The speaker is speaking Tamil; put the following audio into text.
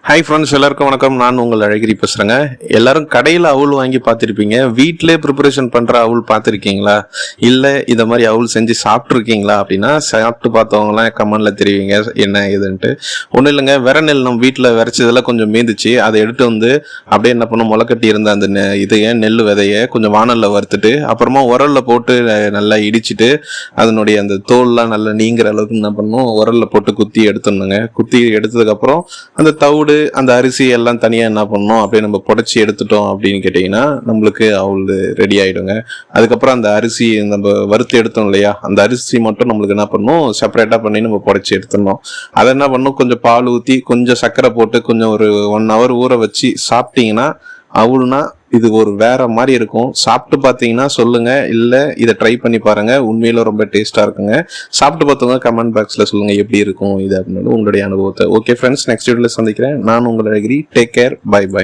ஹாய் ஃப்ரெண்ட்ஸ், எல்லாருக்கும் வணக்கம். நான் உங்கள் அழகிரி பேசுகிறேங்க. எல்லாரும் கடையில் அவுள் வாங்கி பார்த்துருப்பீங்க. வீட்டிலே ப்ரிப்பரேஷன் பண்ணுற அவுள் பார்த்துருக்கீங்களா? இல்லை இதை மாதிரி அவுள் செஞ்சு சாப்பிட்ருக்கீங்களா? அப்படின்னா சாப்பிட்டு பார்த்தவங்களாம் கமெண்டில் தெரிவிங்க என்ன ஏதுன்ட்டு. ஒன்றும் இல்லைங்க, நெல் நம்ம வீட்டில் விரைச்சதெல்லாம் கொஞ்சம் மீந்துச்சு. அதை எடுத்து வந்து அப்படியே என்ன பண்ணும், முளைக்கட்டி இருந்த அந்த நெல் விதையை கொஞ்சம் வானலில் வறுத்துட்டு அப்புறமா உரலில் போட்டு நல்லா இடிச்சிட்டு அதனுடைய அந்த தோல்லாம் நல்லா நீங்கிற அளவுக்கு என்ன பண்ணணும், உரலில் போட்டு குத்தி எடுத்துடணுங்க. குத்தி எடுத்ததுக்கப்புறம் அந்த தவிடு அந்த அரிசி எல்லாம் தனியாக என்ன பண்ணணும், அப்படியே நம்ம புடைச்சி எடுத்துட்டோம் அப்படின்னு கேட்டிங்கன்னா நம்மளுக்கு அவுள் ரெடி ஆகிடுங்க. அதுக்கப்புறம் அந்த அரிசி நம்ம வறுத்து எடுத்தோம் இல்லையா, அந்த அரிசி மட்டும் நம்மளுக்கு என்ன பண்ணணும், செப்பரேட்டாக பண்ணி நம்ம புடைச்சி எடுத்துடணும். அதை என்ன பண்ணணும், கொஞ்சம் பால் ஊற்றி கொஞ்சம் சர்க்கரை போட்டு கொஞ்சம் ஒரு 1 hour ஊற வச்சு சாப்பிட்டீங்கன்னா அவுள்னா இது ஒரு வேற மாதிரி இருக்கும். சாப்பிட்டு பார்த்தீங்கன்னா சொல்லுங்க, இல்லை இதை ட்ரை பண்ணி பாருங்க, உண்மையில ரொம்ப டேஸ்டா இருக்குங்க. சாப்பிட்டு பார்த்தவங்க கமெண்ட் பாக்ஸ்ல சொல்லுங்க எப்படி இருக்கும் இது அப்படின்னு உங்களுடைய அனுபவத்தை. ஓகே ஃப்ரெண்ட்ஸ், நெக்ஸ்ட் வீடியோல சந்திக்கிறேன். நான் உங்கள் அழகிரி. Take care, bye by.